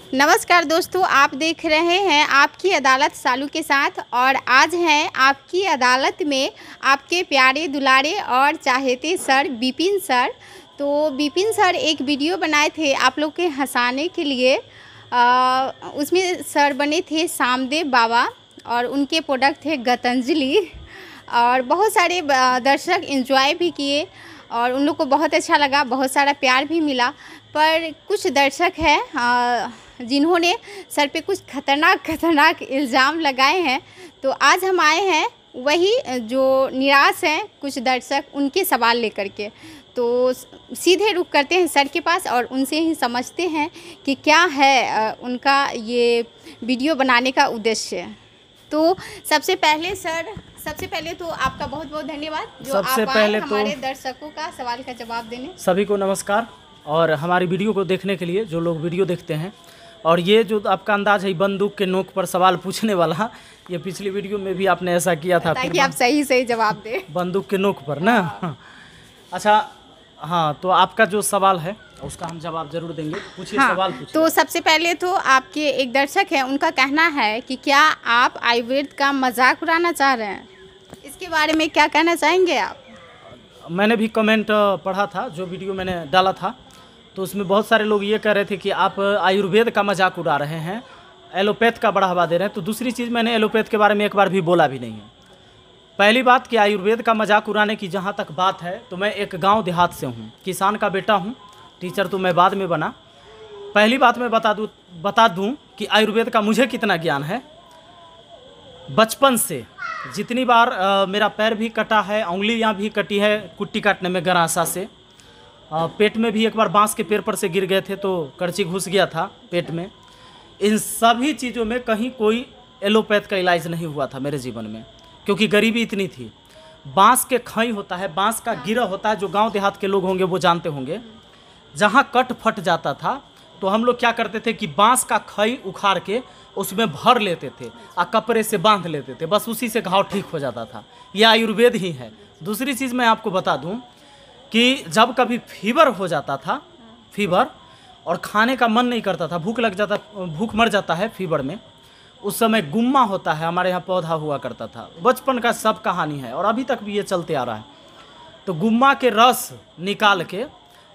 नमस्कार दोस्तों, आप देख रहे हैं आपकी अदालत सालू के साथ। और आज हैं आपकी अदालत में आपके प्यारे दुलारे और चाहते सर विपिन सर। तो विपिन सर एक वीडियो बनाए थे आप लोग के हंसाने के लिए। उसमें सर बने थे सामदेव बाबा और उनके प्रोडक्ट थे गीतांजलि। और बहुत सारे दर्शक एंजॉय भी किए और उन लोग को बहुत अच्छा लगा, बहुत सारा प्यार भी मिला। पर कुछ दर्शक हैं जिन्होंने सर पे कुछ खतरनाक इल्ज़ाम लगाए हैं। तो आज हम आए हैं वही जो निराश हैं कुछ दर्शक, उनके सवाल लेकर के। तो सीधे रुख करते हैं सर के पास और उनसे ही समझते हैं कि क्या है उनका ये वीडियो बनाने का उद्देश्य। तो सबसे पहले तो आपका बहुत बहुत धन्यवाद जो सबसे आप पहले हमारे दर्शकों का सवाल का जवाब देने। सभी को नमस्कार और हमारी वीडियो को देखने के लिए जो लोग वीडियो देखते हैं। और ये जो आपका अंदाज है बंदूक के नोक पर सवाल पूछने वाला, ये पिछली वीडियो में भी आपने ऐसा किया था ताकि आप सही जवाब दें बंदूक के नोक पर ना। अच्छा हाँ, तो आपका जो सवाल है उसका हम जवाब जरूर देंगे। पूछिए। हाँ, सवाल पूछिए। तो सबसे पहले तो आपके एक दर्शक हैं, उनका कहना है कि क्या आप आयुर्वेद का मजाक उड़ाना चाह रहे हैं, इसके बारे में क्या कहना चाहेंगे आप? मैंने भी कमेंट पढ़ा था जो वीडियो मैंने डाला था, तो उसमें बहुत सारे लोग ये कह रहे थे कि आप आयुर्वेद का मजाक उड़ा रहे हैं, एलोपैथ का बढ़ावा दे रहे हैं। तो दूसरी चीज़, मैंने एलोपैथ के बारे में एक बार भी बोला भी नहीं है। पहली बात कि आयुर्वेद का मजाक उड़ाने की जहाँ तक बात है, तो मैं एक गांव देहात से हूँ, किसान का बेटा हूँ। टीचर तो मैं बाद में बना। पहली बात मैं बता दूँ कि आयुर्वेद का मुझे कितना ज्ञान है। बचपन से जितनी बार मेरा पैर भी कटा है, उंगलियाँ भी कटी है कुट्टी काटने में गरासा से। पेट में भी एक बार बांस के पेड़ पर से गिर गए थे तो करची घुस गया था पेट में। इन सभी चीज़ों में कहीं कोई एलोपैथ का इलाज नहीं हुआ था मेरे जीवन में, क्योंकि गरीबी इतनी थी। बांस के खई होता है, बांस का गिरा होता है, जो गांव देहात के लोग होंगे वो जानते होंगे। जहाँ कट फट जाता था तो हम लोग क्या करते थे कि बांस का खई उखाड़ के उसमें भर लेते थे और कपड़े से बांध लेते थे, बस उसी से घाव ठीक हो जाता था। यह आयुर्वेद ही है। दूसरी चीज़ मैं आपको बता दूं कि जब कभी फीवर हो जाता था, फीवर और खाने का मन नहीं करता था, भूख मर जाता है फीवर में, उस समय गुम्मा होता है, हमारे यहाँ पौधा हुआ करता था। बचपन का सब कहानी है और अभी तक भी ये चलते आ रहा है। तो गुम्मा के रस निकाल के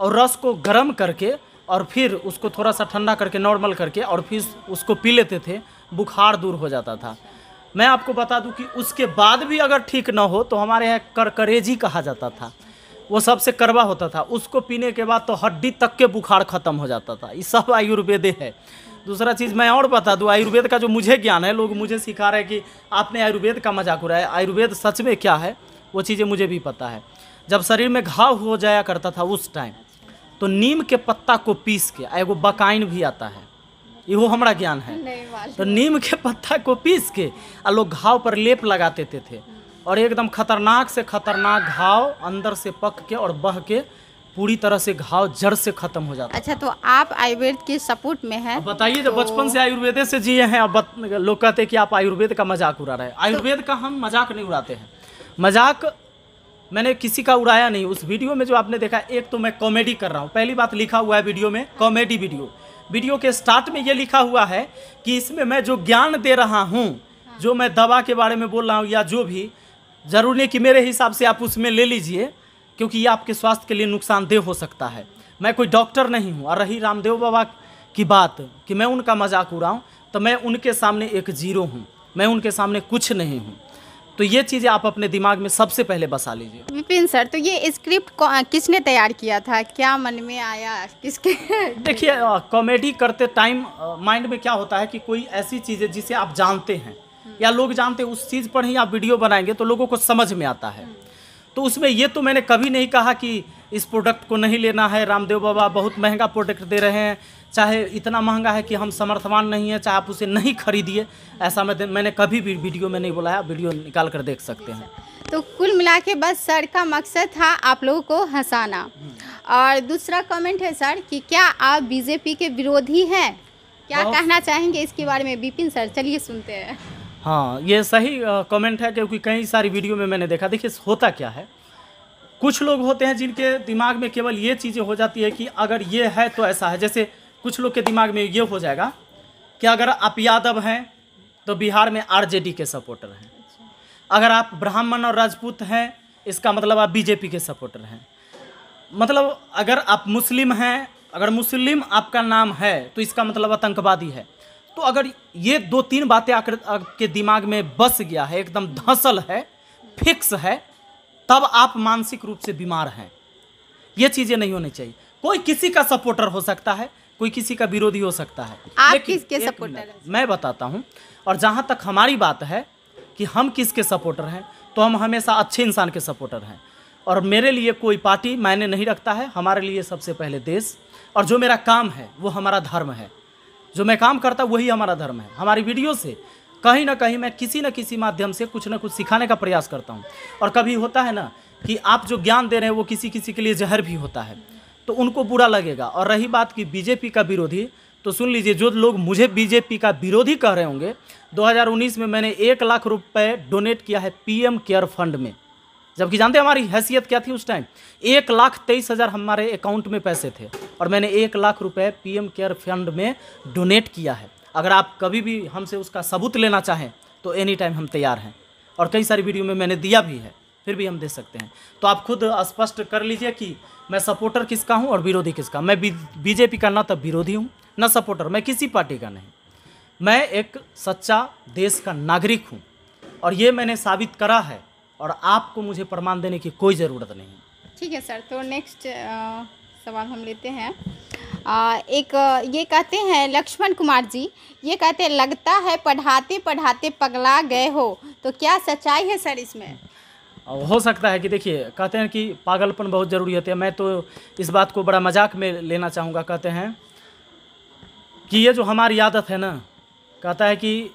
और रस को गर्म करके और फिर उसको थोड़ा सा ठंडा करके नॉर्मल करके और फिर उसको पी लेते थे, बुखार दूर हो जाता था। मैं आपको बता दूं कि उसके बाद भी अगर ठीक ना हो तो हमारे यहाँ करकरेजी कहा जाता था, वो सबसे कड़वा होता था। उसको पीने के बाद तो हड्डी तक के बुखार ख़त्म हो जाता था। ये सब आयुर्वेद है। दूसरा चीज़ मैं और बता दूं, आयुर्वेद का जो मुझे ज्ञान है, लोग मुझे सिखा रहे हैं कि आपने आयुर्वेद का मजाक उड़ाया। आयुर्वेद सच में क्या है वो चीज़ें मुझे भी पता है। जब शरीर में घाव हो जाया करता था उस टाइम, तो नीम के पत्ता को पीस के, एगो बकाइन भी आता है, ये हमारा ज्ञान है। तो नीम के पत्ता को पीस के लोग घाव पर लेप लगाते थे और एकदम खतरनाक से खतरनाक घाव अंदर से पक के और बह के पूरी तरह से घाव जड़ से खत्म हो जाता है। अच्छा, तो आप आयुर्वेद के सपोर्ट में हैं? बताइए, जब बचपन से आयुर्वेद से जिए हैं, अब लोग कहते हैं कि आप आयुर्वेद का मजाक उड़ा रहे हैं। आयुर्वेद का हम मजाक नहीं उड़ाते हैं। मजाक मैंने किसी का उड़ाया नहीं। उस वीडियो में जो आपने देखा, एक तो मैं कॉमेडी कर रहा हूँ। पहली बात, लिखा हुआ है वीडियो में कॉमेडी वीडियो के स्टार्ट में ये लिखा हुआ है कि इसमें मैं जो ज्ञान दे रहा हूँ, जो मैं दवा के बारे में बोल रहा हूँ या जो भी, जरूर नहीं कि मेरे हिसाब से आप उसमें ले लीजिए, क्योंकि ये आपके स्वास्थ्य के लिए नुकसानदेह हो सकता है। मैं कोई डॉक्टर नहीं हूँ। और रही रामदेव बाबा की बात कि मैं उनका मजाक उड़ाऊँ, तो मैं उनके सामने एक जीरो हूँ, मैं उनके सामने कुछ नहीं हूँ। तो ये चीज़ें आप अपने दिमाग में सबसे पहले बसा लीजिए। विपिन सर, तो ये स्क्रिप्ट किसने तैयार किया था, क्या मन में आया किसके? देखिए, कॉमेडी करते टाइम माइंड में क्या होता है कि कोई ऐसी चीज़ है जिसे आप जानते हैं या लोग जानते हैं, उस चीज़ पर ही आप वीडियो बनाएंगे तो लोगों को समझ में आता है। तो उसमें ये तो मैंने कभी नहीं कहा कि इस प्रोडक्ट को नहीं लेना है, रामदेव बाबा बहुत महंगा प्रोडक्ट दे रहे हैं, चाहे इतना महंगा है कि हम समर्थवान नहीं है, चाहे आप उसे नहीं खरीदिए, ऐसा मैंने कभी भी वीडियो में नहीं बोला है। आप वीडियो निकाल कर देख सकते हैं। तो कुल मिला के बस सर का मकसद था आप लोगों को हंसाना। और दूसरा कमेंट है सर कि क्या आप बीजेपी के विरोधी हैं, क्या कहना चाहेंगे इसके बारे में विपिन सर? चलिए सुनते हैं। हाँ, ये सही कमेंट है, क्योंकि कई सारी वीडियो में मैंने देखा। देखिए, होता क्या है, कुछ लोग होते हैं जिनके दिमाग में केवल ये चीज़ें हो जाती है कि अगर ये है तो ऐसा है। जैसे कुछ लोग के दिमाग में ये हो जाएगा कि अगर आप यादव हैं तो बिहार में आरजेडी के सपोर्टर हैं, अगर आप ब्राह्मण और राजपूत हैं इसका मतलब आप बीजेपी के सपोर्टर हैं, मतलब अगर आप मुस्लिम हैं, अगर मुस्लिम आपका नाम है तो इसका मतलब आतंकवादी है। तो अगर ये 2-3 बातें आकर आपके दिमाग में बस गया है, एकदम धंसल है, फिक्स है, तब आप मानसिक रूप से बीमार हैं। ये चीज़ें नहीं होनी चाहिए। कोई किसी का सपोर्टर हो सकता है, कोई किसी का विरोधी हो सकता है। आप किसके सपोर्टर हैं? मैं बताता हूँ। और जहाँ तक हमारी बात है कि हम किसके सपोर्टर हैं, तो हम हमेशा अच्छे इंसान के सपोर्टर हैं। और मेरे लिए कोई पार्टी मायने नहीं रखता है, हमारे लिए सबसे पहले देश, और जो मेरा काम है वो हमारा धर्म है। जो मैं काम करता वही हमारा धर्म है। हमारी वीडियो से कहीं ना कहीं मैं किसी न किसी माध्यम से कुछ ना कुछ सिखाने का प्रयास करता हूँ। और कभी होता है ना कि आप जो ज्ञान दे रहे हैं वो किसी किसी के लिए जहर भी होता है, तो उनको बुरा लगेगा। और रही बात कि बीजेपी का विरोधी, तो सुन लीजिए, जो लोग मुझे बीजेपी का विरोधी कह रहे होंगे, 2019 में मैंने 1 लाख रुपए डोनेट किया है पीएम केयर फंड में, जबकि जानते हैं हमारी हैसियत क्या थी उस टाइम। 1,23,000 हमारे अकाउंट में पैसे थे और मैंने 1 लाख रुपए पीएम केयर फंड में डोनेट किया है। अगर आप कभी भी हमसे उसका सबूत लेना चाहें तो एनी टाइम हम तैयार हैं, और कई सारी वीडियो में मैंने दिया भी है, फिर भी हम दे सकते हैं। तो आप खुद स्पष्ट कर लीजिए कि मैं सपोर्टर किसका हूं और विरोधी किसका। मैं बीजेपी का ना तब विरोधी हूं ना सपोर्टर, मैं किसी पार्टी का नहीं। मैं एक सच्चा देश का नागरिक हूं और ये मैंने साबित करा है, और आपको मुझे प्रमाण देने की कोई ज़रूरत नहीं। ठीक है सर, तो नेक्स्ट सवाल हम लेते हैं। एक ये कहते हैं लक्ष्मण कुमार जी, ये कहते हैं लगता है पढ़ाते पढ़ाते पगला गए हो, तो क्या सच्चाई है सर इसमें? हो सकता है कि देखिए, कहते हैं कि पागलपन बहुत ज़रूरी होती है। मैं तो इस बात को बड़ा मजाक में लेना चाहूँगा। कहते हैं कि ये जो हमारी आदत है ना, कहता है कि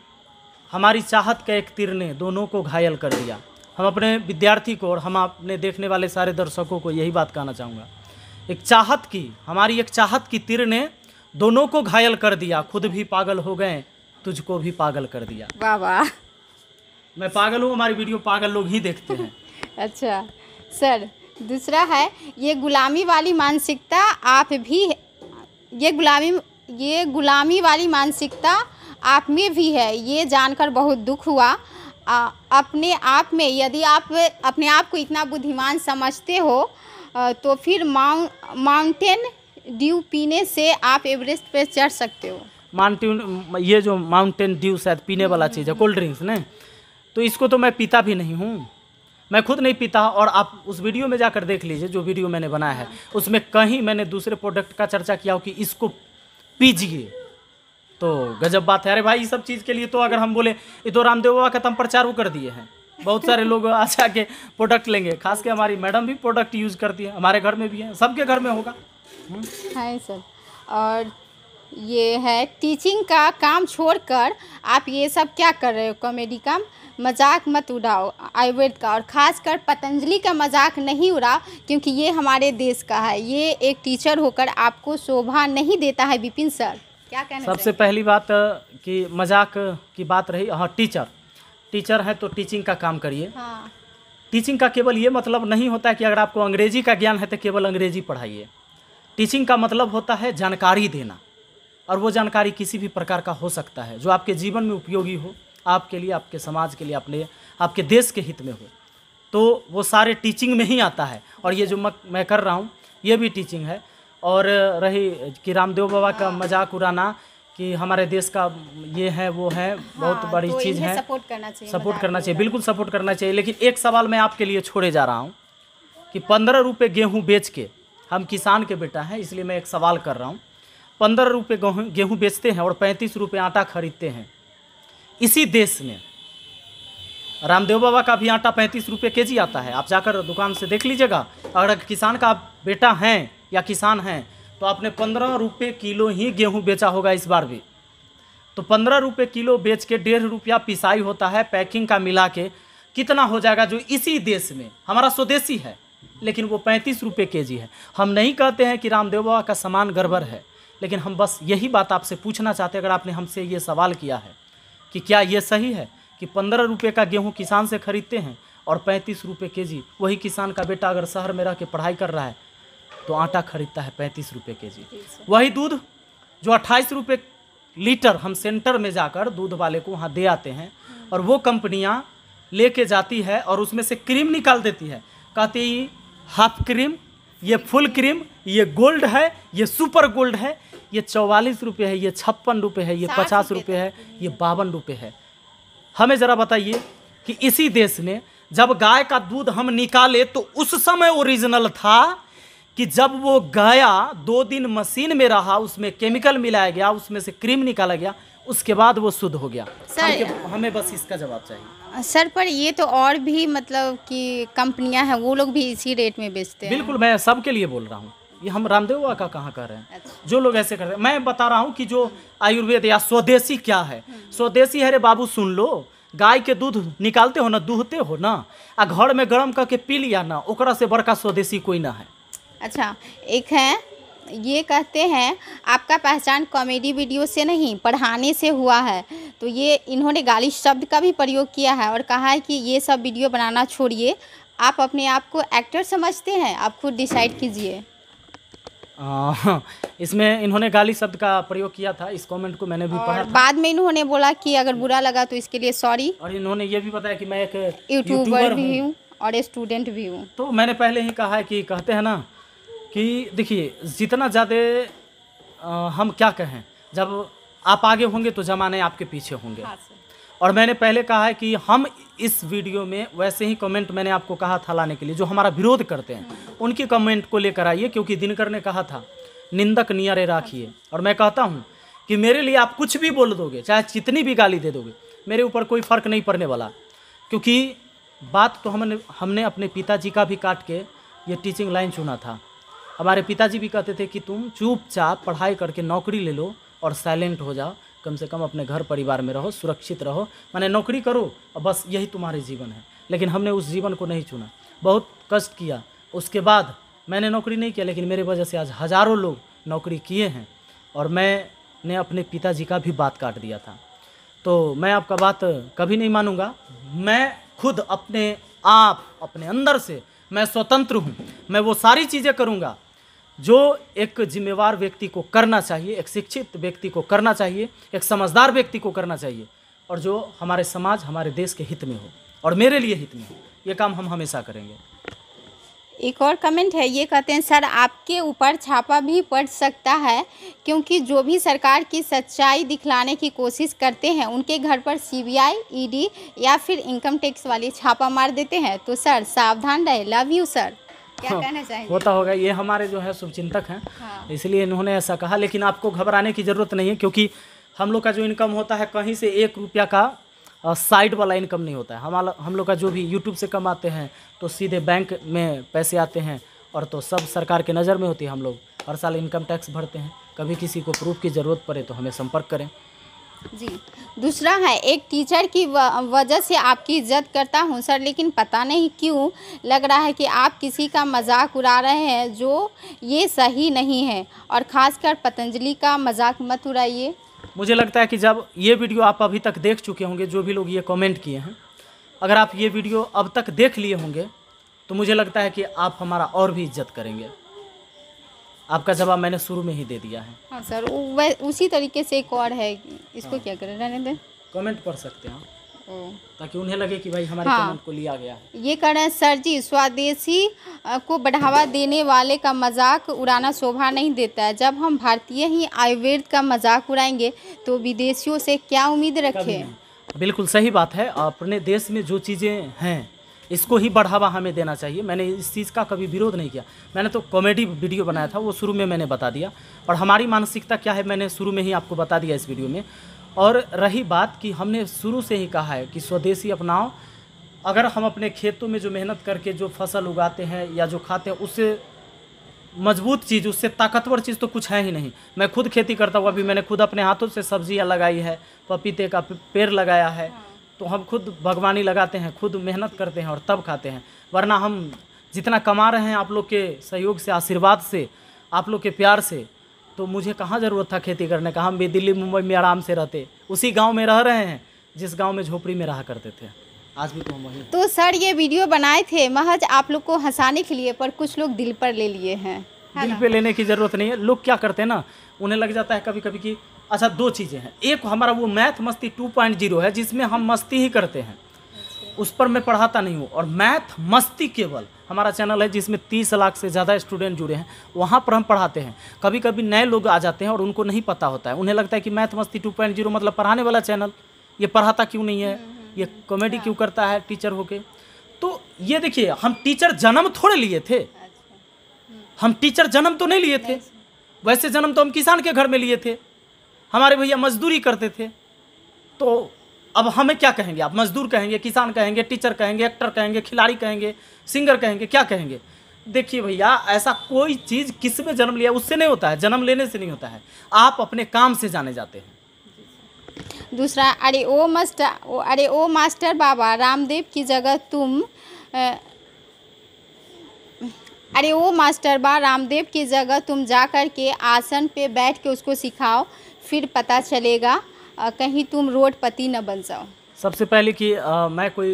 हमारी चाहत का एक तीर ने दोनों को घायल कर दिया। हम अपने विद्यार्थी को और हम अपने देखने वाले सारे दर्शकों को यही बात कहना चाहूँगा, हमारी एक चाहत की तीर ने दोनों को घायल कर दिया। खुद भी पागल हो गए, तुझको भी पागल कर दिया। वाह वाह, मैं पागल हूँ, हमारी वीडियो पागल लोग ही देखते हैं। अच्छा सर, दूसरा है ये गुलामी वाली मानसिकता आप भी, ये गुलामी वाली मानसिकता आप में भी है, ये जानकर बहुत दुख हुआ। अपने आप में यदि आप अपने आप को इतना बुद्धिमान समझते हो तो फिर माउंटेन ड्यू पीने से आप एवरेस्ट पे चढ़ सकते हो। ये जो माउंटेन ड्यू शायद पीने वाला चीज़ है, कोल्ड ड्रिंक्स ने, तो इसको तो मैं पीता भी नहीं हूँ, मैं खुद नहीं पीता। और आप उस वीडियो में जाकर देख लीजिए, जो वीडियो मैंने बनाया है उसमें कहीं मैंने दूसरे प्रोडक्ट का चर्चा किया हो कि इसको पीजिए, तो गजब बात है। अरे भाई, इस सब चीज़ के लिए तो अगर हम बोले, ये तो रामदेव बाबा का तम प्रचार कर दिए हैं, बहुत सारे लोग आशा के प्रोडक्ट लेंगे। खास के हमारी मैडम भी प्रोडक्ट यूज़ करती है, हमारे घर में भी है, सबके घर में होगा। हाँ सर, और ये है टीचिंग का काम छोड़कर आप ये सब क्या कर रहे हो? कॉमेडी का मजाक मत उड़ाओ आयुर्वेद का, और ख़ासकर पतंजलि का मजाक नहीं उड़ाओ, क्योंकि ये हमारे देश का है। ये एक टीचर होकर आपको शोभा नहीं देता है। विपिन सर, क्या कहना सबसे पहली बात कि मजाक की बात रही, हाँ, टीचर है तो टीचिंग का काम करिए। हाँ। टीचिंग का केवल ये मतलब नहीं होता है कि अगर आपको अंग्रेजी का ज्ञान है तो केवल अंग्रेजी पढ़ाइए। टीचिंग का मतलब होता है जानकारी देना, और वो जानकारी किसी भी प्रकार का हो सकता है जो आपके जीवन में उपयोगी हो, आपके लिए, आपके समाज के लिए, आपके देश के हित में हो, तो वो सारे टीचिंग में ही आता है। और ये जो मैं कर रहा हूँ ये भी टीचिंग है। और रही कि रामदेव बाबा का मजाक उड़ाना कि हमारे देश का ये है वो है, बहुत बड़ी तो चीज़ है, सपोर्ट करना चाहिए, बिल्कुल सपोर्ट करना चाहिए। लेकिन एक सवाल मैं आपके लिए छोड़े जा रहा हूँ कि 15 रुपये गेहूँ बेच के, हम किसान के बेटा हैं इसलिए मैं एक सवाल कर रहा हूँ, 15 रुपये गेहूँ बेचते हैं और 35 रुपये आटा खरीदते हैं। इसी देश में रामदेव बाबा का भी आटा 35 रुपये केजी आता है। आप जाकर दुकान से देख लीजिएगा। अगर किसान का बेटा हैं या किसान हैं तो आपने 15 रुपये किलो ही गेहूं बेचा होगा इस बार भी। तो 15 रुपये किलो बेच के 1.5 रुपया पिसाई होता है, पैकिंग का मिला के कितना हो जाएगा, जो इसी देश में हमारा स्वदेशी है, लेकिन वो 35 रुपये केजी है। हम नहीं कहते हैं कि रामदेव बाबा का सामान गड़बड़ है, लेकिन हम बस यही बात आपसे पूछना चाहते हैं। अगर आपने हमसे ये सवाल किया है कि क्या ये सही है कि 15 रुपये का गेहूँ किसान से खरीदते हैं और 35 रुपये केजी वही किसान का बेटा अगर शहर में रह के पढ़ाई कर रहा है तो आटा खरीदता है 35 रुपये केजी। वही दूध जो 28 रुपये लीटर हम सेंटर में जाकर दूध वाले को वहाँ दे आते हैं और वो कंपनियाँ लेके जाती है और उसमें से क्रीम निकाल देती है, कहती है हाफ क्रीम, ये फुल क्रीम, ये गोल्ड है, ये सुपर गोल्ड है, ये 44 रुपये है, ये 56 रुपये है, ये 50 रुपये है, ये 52 रुपये है। हमें ज़रा बताइए कि इसी देश में जब गाय का दूध हम निकाले तो उस समय ओरिजिनल था कि जब वो गया 2 दिन मशीन में रहा, उसमें केमिकल मिलाया गया, उसमें से क्रीम निकाला गया, उसके बाद वो शुद्ध हो गया। हमें बस इसका जवाब चाहिए सर। पर ये तो और भी मतलब कि कंपनियां हैं, वो लोग भी इसी रेट में बेचते हैं। बिल्कुल, मैं सबके लिए बोल रहा हूँ, ये हम रामदेव बाबा का कहाँ कह रहे हैं। अच्छा। जो लोग ऐसे कर रहे हैं, मैं बता रहा हूँ कि जो आयुर्वेद या स्वदेशी क्या है। स्वदेशी है रे बाबू, सुन लो, गाय के दूध निकालते हो ना, दूहते हो ना, आ घर में गर्म करके पी लिया ना, ओकरा से बड़का स्वदेशी कोई ना है। अच्छा, एक है, ये कहते हैं आपका पहचान कॉमेडी वीडियो से नहीं पढ़ाने से हुआ है। तो ये इन्होंने गाली शब्द का भी प्रयोग किया है और कहा है कि ये सब वीडियो बनाना छोड़िए, आप अपने आप को एक्टर समझते हैं, आप खुद डिसाइड कीजिए। इसमें इन्होंने गाली शब्द का प्रयोग किया था, इस कमेंट को मैंने भी पढ़ा था। बाद में इन्होंने बोला कि अगर बुरा लगा तो इसके लिए सॉरी। और इन्होंने ये भी बताया कि मैं एक यूट्यूबर भी हूँ और स्टूडेंट भी हूँ। तो मैंने पहले ही कहा है कि कहते हैं ना कि देखिए, जितना ज़्यादा हम क्या कहें, जब आप आगे होंगे तो ज़माने आपके पीछे होंगे। और मैंने पहले कहा है कि हम इस वीडियो में वैसे ही कमेंट मैंने आपको कहा था लाने के लिए, जो हमारा विरोध करते हैं उनकी कमेंट को लेकर आइए, क्योंकि दिनकर ने कहा था निंदक नियरे राखिए। और मैं कहता हूँ कि मेरे लिए आप कुछ भी बोल दोगे, चाहे जितनी भी गाली दे दोगे, मेरे ऊपर कोई फ़र्क नहीं पड़ने वाला, क्योंकि बात तो हमने अपने पिताजी का भी काट के ये टीचिंग लाइन चुना था। हमारे पिताजी भी कहते थे कि तुम चुपचाप पढ़ाई करके नौकरी ले लो और साइलेंट हो जाओ, कम से कम अपने घर परिवार में रहो, सुरक्षित रहो, माने नौकरी करो और बस यही तुम्हारे जीवन है। लेकिन हमने उस जीवन को नहीं चुना, बहुत कष्ट किया। उसके बाद मैंने नौकरी नहीं किया, लेकिन मेरे वजह से आज हज़ारों लोग नौकरी किए हैं और मैंने अपने पिताजी का भी बात काट दिया था। तो मैं आपका बात कभी नहीं मानूंगा। मैं खुद अपने आप, अपने अंदर से मैं स्वतंत्र हूँ। मैं वो सारी चीज़ें करूँगा जो एक जिम्मेवार व्यक्ति को करना चाहिए, एक शिक्षित व्यक्ति को करना चाहिए, एक समझदार व्यक्ति को करना चाहिए, और जो हमारे समाज, हमारे देश के हित में हो और मेरे लिए हित में हो। ये काम हम हमेशा करेंगे। एक और कमेंट है, ये कहते हैं सर आपके ऊपर छापा भी पड़ सकता है, क्योंकि जो भी सरकार की सच्चाई दिखलाने की कोशिश करते हैं उनके घर पर CBI, ED या फिर इनकम टैक्स वाले छापा मार देते हैं। तो सर सावधान रहे। Love you sir. क्या कहना चाहेंगे? होता होगा, ये हमारे जो है शुभचिंतक हैं। इसलिए इन्होंने ऐसा कहा, लेकिन आपको घबराने की ज़रूरत नहीं है, क्योंकि हम लोग का जो इनकम होता है कहीं से 1 रुपया का साइड वाला इनकम नहीं होता है। हम लोग का जो भी यूट्यूब से कमाते हैं तो सीधे बैंक में पैसे आते हैं, और तो सब सरकार के नज़र में होती है। हम लोग हर साल इनकम टैक्स भरते हैं। कभी किसी को प्रूफ की ज़रूरत पड़े तो हमें संपर्क करें। जी। दूसरा है, एक टीचर की वजह से आपकी इज्जत करता हूं सर, लेकिन पता नहीं क्यों लग रहा है कि आप किसी का मजाक उड़ा रहे हैं, जो ये सही नहीं है, और ख़ासकर पतंजलि का मजाक मत उड़ाइए। मुझे लगता है कि जब ये वीडियो आप अभी तक देख चुके होंगे, जो भी लोग ये कमेंट किए हैं, अगर आप ये वीडियो अब तक देख लिए होंगे तो मुझे लगता है कि आप हमारा और भी इज्जत करेंगे। आपका जवाब मैंने शुरू में ही दे दिया है। हाँ सर, उसी तरीके से एक और है, इसको क्या करें, रहने दें। कमेंट पढ़ सकते हैं ताकि उन्हें लगे कि भाई हमारे कमेंट को लिया गया है। ये कह रहे हैं सर जी, स्वदेशी को बढ़ावा देने वाले का मजाक उड़ाना शोभा नहीं देता है। जब हम भारतीय ही आयुर्वेद का मजाक उड़ाएंगे तो विदेशियों से क्या उम्मीद रखें? बिल्कुल सही बात है। अपने देश में जो चीज़ें हैं इसको ही बढ़ावा हमें देना चाहिए। मैंने इस चीज़ का कभी विरोध नहीं किया। मैंने तो कॉमेडी वीडियो बनाया था, वो शुरू में मैंने बता दिया, और हमारी मानसिकता क्या है मैंने शुरू में ही आपको बता दिया इस वीडियो में। और रही बात कि हमने शुरू से ही कहा है कि स्वदेशी अपनाओ। अगर हम अपने खेतों में जो मेहनत करके जो फसल उगाते हैं या जो खाते हैं, उससे मजबूत चीज़, उससे ताकतवर चीज़ तो कुछ है ही नहीं। मैं खुद खेती करता हूँ, अभी मैंने खुद अपने हाथों से सब्जियाँ लगाई है, पपीते का पेड़ लगाया है। तो हम खुद बागवानी लगाते हैं, खुद मेहनत करते हैं और तब खाते हैं। वरना हम जितना कमा रहे हैं आप लोग के सहयोग से, आशीर्वाद से, आप लोग के प्यार से, तो मुझे कहाँ ज़रूरत था खेती करने का। हम भी दिल्ली मुंबई में आराम से रहते, उसी गांव में रह रहे हैं जिस गांव में झोपड़ी में रहा करते थे। आज भी तो हम वहीं। तो सर ये वीडियो बनाए थे महज आप लोग को हंसाने के लिए, पर कुछ लोग दिल पर ले लिए हैं। दिल पे लेने की ज़रूरत नहीं है। लोग क्या करते हैं ना, उन्हें लग जाता है कभी कभी कि अच्छा, दो चीज़ें हैं। एक हमारा वो मैथ मस्ती 2.0 है जिसमें हम मस्ती ही करते हैं, उस पर मैं पढ़ाता नहीं हूँ। और मैथ मस्ती केवल हमारा चैनल है जिसमें 30 लाख से ज़्यादा स्टूडेंट जुड़े हैं, वहाँ पर हम पढ़ाते हैं। कभी कभी नए लोग आ जाते हैं और उनको नहीं पता होता है, उन्हें लगता है कि मैथ मस्ती 2.0 मतलब पढ़ाने वाला चैनल, ये पढ़ाता क्यों नहीं है, ये कॉमेडी क्यों करता है टीचर होके। तो ये देखिए, हम टीचर जन्म थोड़े लिए थे, हम टीचर जन्म तो नहीं लिए थे। वैसे जन्म तो हम किसान के घर में लिए थे, हमारे भैया मजदूरी करते थे। तो अब हमें क्या कहेंगे आप? मजदूर कहेंगे, किसान कहेंगे, टीचर कहेंगे, एक्टर कहेंगे, खिलाड़ी कहेंगे, सिंगर कहेंगे, क्या कहेंगे? देखिए भैया, ऐसा कोई चीज़ किस में जन्म लिया उससे नहीं होता है, जन्म लेने से नहीं होता है। आप अपने काम से जाने जाते हैं। दूसरा, अरे ओ मास्टर बाबा रामदेव की जगह तुम अरे ओ मास्टर बा रामदेव की जगह तुम जा कर के आसन पे बैठ के उसको सिखाओ, फिर पता चलेगा कहीं तुम रोडपति न बन जाओ। सबसे पहले कि मैं कोई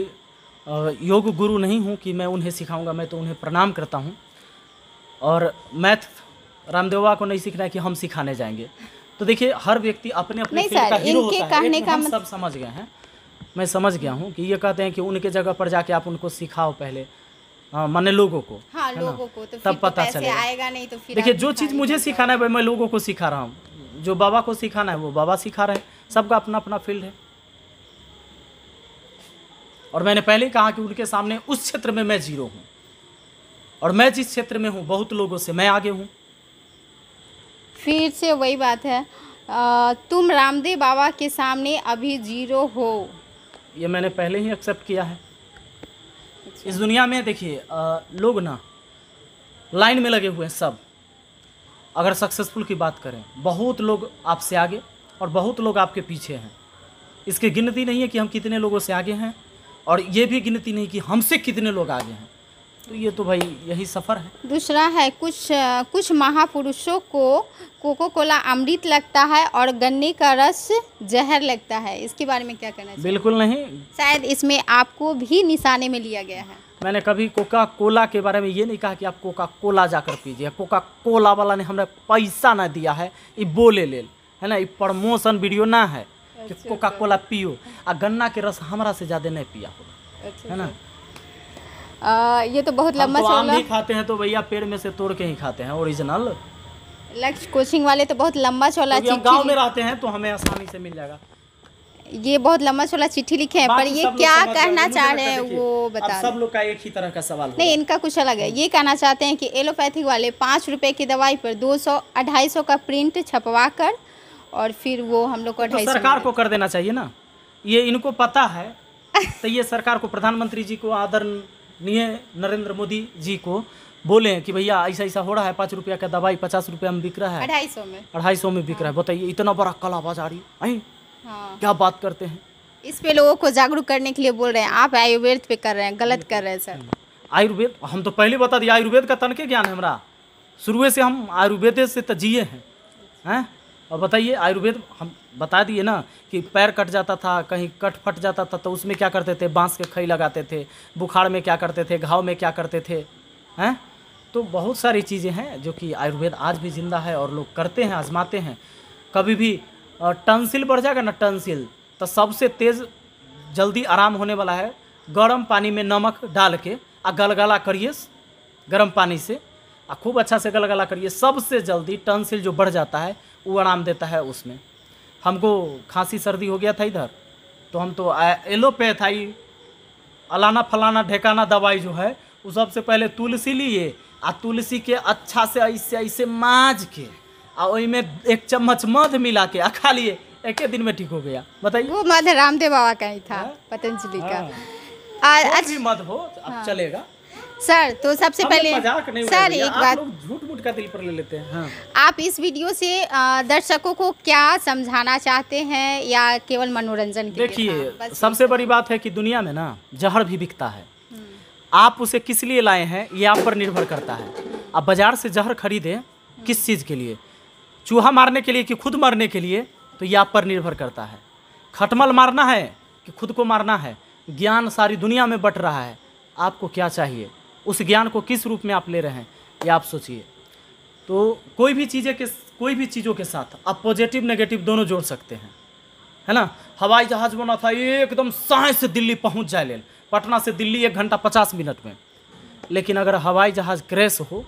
योग गुरु नहीं हूँ कि मैं उन्हें सिखाऊंगा, मैं तो उन्हें प्रणाम करता हूँ। और मैथ रामदेवा को नहीं सीखना है कि हम सिखाने जाएंगे। तो देखिए, हर व्यक्ति अपने अपने फील्ड का हीरो होता है। एक हम सब समझ गए हैं, मैं समझ गया हूँ कि ये कहते हैं कि उनके जगह पर जाके आप उनको सिखाओ पहले, माने लोगों को, हाँ, लोगों को तो तब पता चलेगा। आएगा नहीं तो फिर देखिए, जो चीज़ मुझे सिखाना है मैं लोगों को सिखा रहा हूँ, जो बाबा को सिखाना है वो बाबा सिखा रहे हैं। सबका अपना अपना फील्ड है। और मैंने पहले ही कहा कि उनके सामने उस क्षेत्र में मैं जीरो हूँ, और मैं जिस क्षेत्र में हूँ बहुत लोगों से मैं आगे हूँ। फिर से वही बात है, तुम रामदेव बाबा के सामने अभी जीरो हो। ये मैंने पहले ही एक्सेप्ट किया है। इस दुनिया में देखिए, लोग ना लाइन में लगे हुए हैं सब। अगर सक्सेसफुल की बात करें, बहुत लोग आपसे आगे और बहुत लोग आपके पीछे हैं। इसकी गिनती नहीं है कि हम कितने लोगों से आगे हैं, और ये भी गिनती नहीं कि हमसे कितने लोग आगे हैं। तो ये तो भाई यही सफ़र है। दूसरा है, कुछ महापुरुषों को कोको कोला अमृत लगता है और गन्ने का रस जहर लगता है। इसके बारे में क्या कहना चाहिए? बिल्कुल नहीं, शायद इसमें आपको भी निशाने में लिया गया है। मैंने कभी कोका कोला के बारे में ये नहीं कहा कि आप कोका कोला जाकर पीजिए। कोका कोला वाला ने हमें पैसा ना दिया है, ये बोले ले है ना, ये प्रमोशन वीडियो ना है कि कोका कोला पियो। आ गन्ना के रस हमारा से ज़्यादा नहीं पिया होगा, है ना। ये तो बहुत लंबा तो आम चौड़ा भी खाते हैं तो भैया पेड़ में से तोड़ के ही खाते हैं, ओरिजिनल। लक्ष्य कोचिंग वाले तो बहुत लंबा चौड़ा हम गांव में रहते हैं तो हमें आसानी से मिल जाएगा। ये बहुत लंबा चौड़ा चिट्ठी लिखे हैं, पर ये क्या कहना चाह रहे हैं वो बता। सब लोग का एक ही तरह का सवाल नहीं, इनका कुछ अलग है। ये कहना चाहते हैं कि एलोपैथिक वाले 5 रुपए की दवाई पर 200-250 का प्रिंट छपवा कर और फिर वो हम लोग को 250 सरकार को कर देना चाहिए ना। ये इनको पता है तो ये सरकार को, प्रधानमंत्री जी को, आदरणीय नरेंद्र मोदी जी को बोले कि भैया ऐसा ऐसा हो रहा है, 5 रुपया का दवाई 50 रुपया में बिक रहा है, 250 में बिक रहा है। बताइए, इतना बड़ा कालाबाजारी। हाँ, क्या बात करते हैं। इस पे लोगों को जागरूक करने के लिए बोल रहे हैं। आप आयुर्वेद पे कर रहे हैं, गलत कर रहे हैं सर। आयुर्वेद हम तो पहले बता दिया, आयुर्वेद का तनके ज्ञान है हमारा, शुरू से हम आयुर्वेद से तजिए हैं। और बताइए, आयुर्वेद हम बता दिए ना कि पैर कट जाता था, कहीं कट फट जाता था तो उसमें क्या करते थे, बांस के खई लगाते थे। बुखार में क्या करते थे, घाव में क्या करते थे, हैं। तो बहुत सारी चीज़ें हैं जो कि आयुर्वेद आज भी जिंदा है और लोग करते हैं, आजमाते हैं। कभी भी टंसिल बढ़ जाएगा ना, टंसिल, तो सबसे तेज़ जल्दी आराम होने वाला है गर्म पानी में नमक डाल के गलगला करिए, गर्म पानी से खूब अच्छा से गलगला करिए। सबसे जल्दी टंसिल जो बढ़ जाता है वो आराम देता है उसमें। हमको खांसी सर्दी हो गया था इधर, तो हम तो एलोपैथ आई अलाना फलाना ढेकाना दवाई जो है वो सबसे पहले तुलसी लिए, तुलसी के अच्छा से ऐसे ऐसे माँज के और में 1 चम्मच मध मिला के खा लिए, एक दिन में ठीक हो गया। बताइए, वो मध रामदेव बाबा का ही था, पतंजलि का। भी मध हो अब चलेगा सर। तो सबसे पहले सर एक बात, झूठ मूठ का दिल पर ले लेते हैं। हाँ। आप इस वीडियो से दर्शकों को क्या समझाना चाहते हैं या केवल मनोरंजन के लिए? देखिए, सबसे बड़ी बात है कि दुनिया में ना जहर भी बिकता है। आप उसे किस लिए लाए हैं ये आप पर निर्भर करता है। आप बाजार से जहर खरीदें किस चीज़ के लिए, चूहा मारने के लिए कि खुद मरने के लिए, तो ये आप पर निर्भर करता है। खटमल मारना है कि खुद को मारना है। ज्ञान सारी दुनिया में बट रहा है, आपको क्या चाहिए, उस ज्ञान को किस रूप में आप ले रहे हैं ये आप सोचिए। तो कोई भी चीज़ें कोई भी चीज़ों के साथ आप पॉजिटिव नेगेटिव दोनों जोड़ सकते हैं, है ना। हवाई जहाज बना था एकदम साए से दिल्ली पहुंच जाए ले, पटना से दिल्ली 1 घंटा 50 मिनट में। लेकिन अगर हवाई जहाज क्रैश हो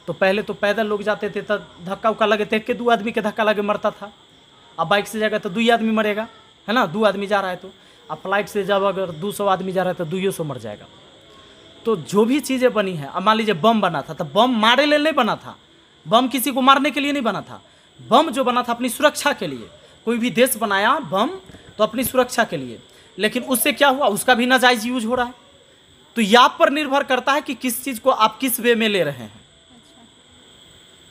तो पहले तो पैदल लोग जाते थे तो धक्का उक्का लगे थे, के 2 आदमी के धक्का लगे मरता था। अब बाइक से जाएगा तो 2 आदमी मरेगा, है ना, 2 आदमी जा रहा है तो। अब फ्लाइट से जब अगर 200 आदमी जा रहा है तो 200 मर जाएगा। तो जो भी चीज़ें बनी हैं, अब मान लीजिए बम बना था तो बम मारे ले नहीं बना था, बम किसी को मारने के लिए नहीं बना था। बम जो बना था अपनी सुरक्षा के लिए। कोई भी देश बनाया बम तो अपनी सुरक्षा के लिए, लेकिन उससे क्या हुआ, उसका भी नाजायज़ यूज हो रहा है। तो ये आप पर निर्भर करता है कि किस चीज़ को आप किस वे में ले रहे हैं।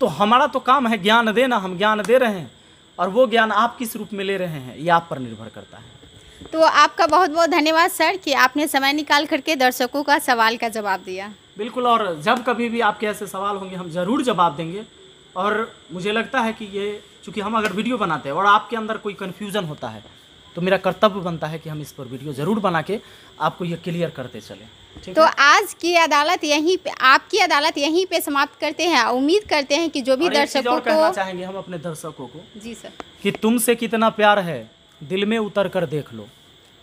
तो हमारा तो काम है ज्ञान देना, हम ज्ञान दे रहे हैं, और वो ज्ञान आप किस रूप में ले रहे हैं ये आप पर निर्भर करता है। तो आपका बहुत बहुत धन्यवाद सर कि आपने समय निकाल करके दर्शकों का सवाल का जवाब दिया। बिल्कुल, और जब कभी भी आपके ऐसे सवाल होंगे हम ज़रूर जवाब देंगे। और मुझे लगता है कि ये चूँकि हम अगर वीडियो बनाते हैं और आपके अंदर कोई कन्फ्यूज़न होता है तो मेरा कर्तव्य बनता है कि हम इस पर वीडियो ज़रूर बना के आपको ये क्लियर करते चलें। ठीक तो है? आज की अदालत यहीं पे, आपकी अदालत यहीं पे समाप्त करते हैं। उम्मीद करते हैं कि जो भी और एक चीज़ दर्शकों और कहना को, चाहेंगे हम अपने दर्शकों को जी सर, कि तुमसे कितना प्यार है दिल में उतर कर देख लो,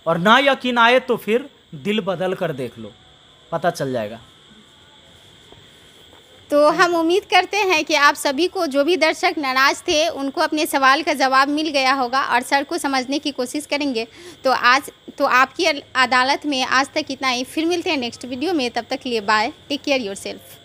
और ना यकीन आए तो फिर दिल बदल कर देख लो, पता चल जाएगा। तो हम उम्मीद करते हैं कि आप सभी को, जो भी दर्शक नाराज़ थे, उनको अपने सवाल का जवाब मिल गया होगा और सर को समझने की कोशिश करेंगे। तो आपकी अदालत में आज तक इतना ही। फिर मिलते हैं नेक्स्ट वीडियो में, तब तक के लिए बाय, टेक केयर योरसेल्फ।